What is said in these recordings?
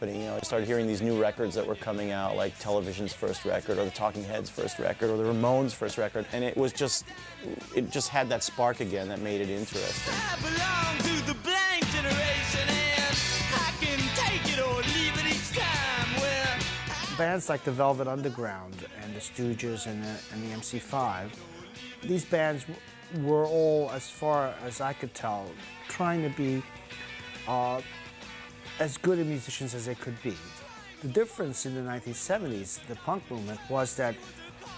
happening. You know, I started hearing these new records that were coming out, like Television's first record, or the Talking Heads' first record, or the Ramones' first record, and it just had that spark again that made it interesting. I belong to the blank generation, and I can take it or leave it each time. Where bands like the Velvet Underground and the Stooges and the MC5, these bands were all, as far as I could tell, trying to be as good a musicians as they could be. The difference in the 1970s, the punk movement, was that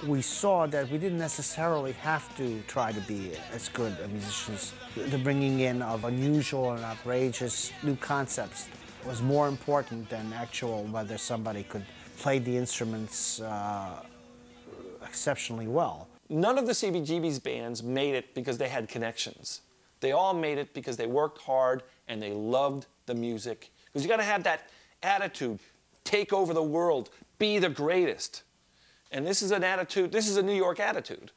we saw that we didn't necessarily have to try to be as good a musicians. The bringing in of unusual and outrageous new concepts was more important than actual whether somebody could play the instruments exceptionally well. None of the CBGB's bands made it because they had connections. They all made it because they worked hard and they loved the music. Because you got to have that attitude, take over the world, be the greatest. And this is an attitude, this is a New York attitude.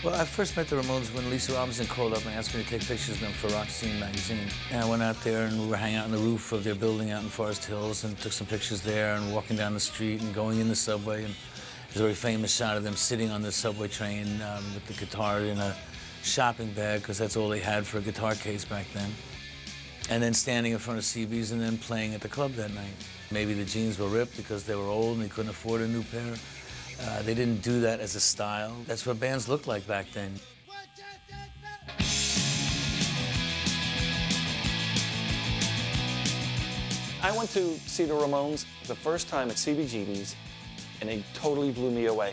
Well, I first met the Ramones when Lisa Robinson called up and asked me to take pictures of them for Rock Scene magazine. And I went out there and we were hanging out on the roof of their building out in Forest Hills and took some pictures there and walking down the street and going in the subway. And there's a very famous shot of them sitting on the subway train with the guitar in a shopping bag, because that's all they had for a guitar case back then. And then standing in front of CB's and then playing at the club that night. Maybe the jeans were ripped because they were old and they couldn't afford a new pair. They didn't do that as a style. That's what bands looked like back then. I went to see the Ramones the first time at CBGB's, and they totally blew me away.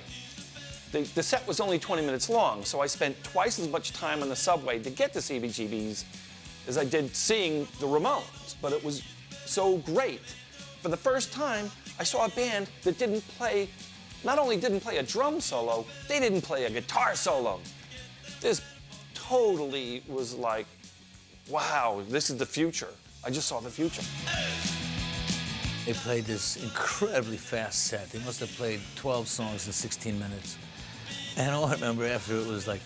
The set was only 20 minutes long, so I spent twice as much time on the subway to get to CBGB's as I did seeing the Ramones, but it was so great. For the first time, I saw a band that not only didn't play a drum solo, they didn't play a guitar solo. This totally was like, wow, this is the future. I just saw the future. They played this incredibly fast set. They must have played 12 songs in 16 minutes. And all I remember after it was like,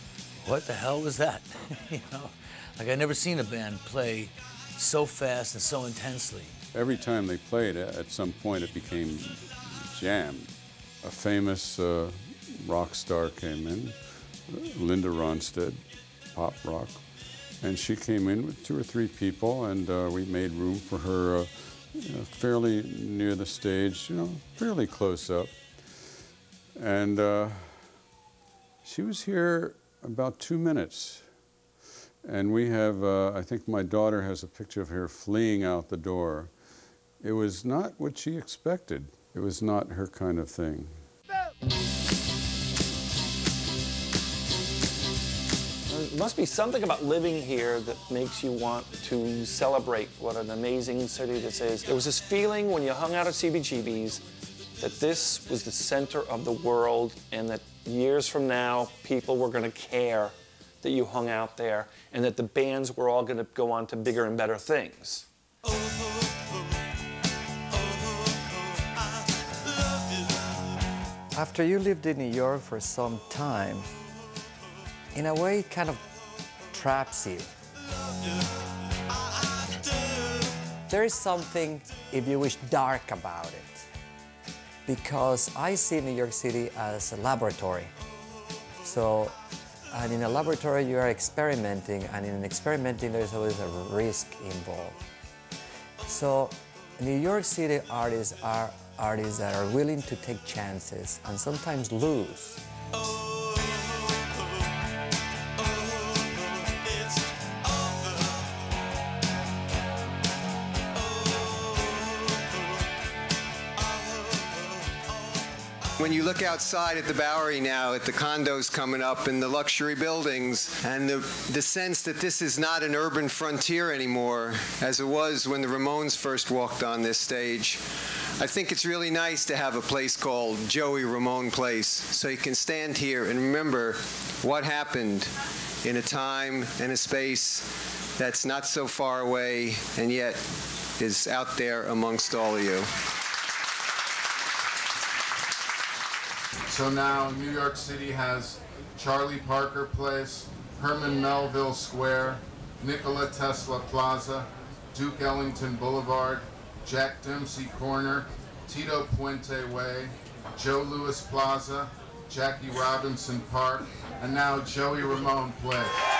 what the hell was that? You know, like I'd never seen a band play so fast and so intensely. Every time they played, at some point it became jammed. A famous rock star came in, Linda Ronstadt, pop rock, and she came in with 2 or 3 people, and we made room for her fairly near the stage, fairly close up. And she was here about 2 minutes. And we have, I think my daughter has a picture of her fleeing out the door. It was not what she expected. It was not her kind of thing. There must be something about living here that makes you want to celebrate what an amazing city this is. There was this feeling when you hung out at CBGB's that this was the center of the world, and that years from now, people were going to care that you hung out there, and that the bands were all going to go on to bigger and better things. After you lived in New York for some time, in a way it kind of traps you. There is something, if you wish, dark about it. Because I see New York City as a laboratory. So, and in a laboratory you are experimenting, and in experimenting there's always a risk involved. So, New York City artists are artists that are willing to take chances and sometimes lose. When you look outside at the Bowery now, at the condos coming up and the luxury buildings, and the sense that this is not an urban frontier anymore, as it was when the Ramones first walked on this stage, I think it's really nice to have a place called Joey Ramone Place, so you can stand here and remember what happened in a time and a space that's not so far away and yet is out there amongst all of you. So now New York City has Charlie Parker Place, Herman Melville Square, Nikola Tesla Plaza, Duke Ellington Boulevard, Jack Dempsey Corner, Tito Puente Way, Joe Louis Plaza, Jackie Robinson Park, and now Joey Ramone Place.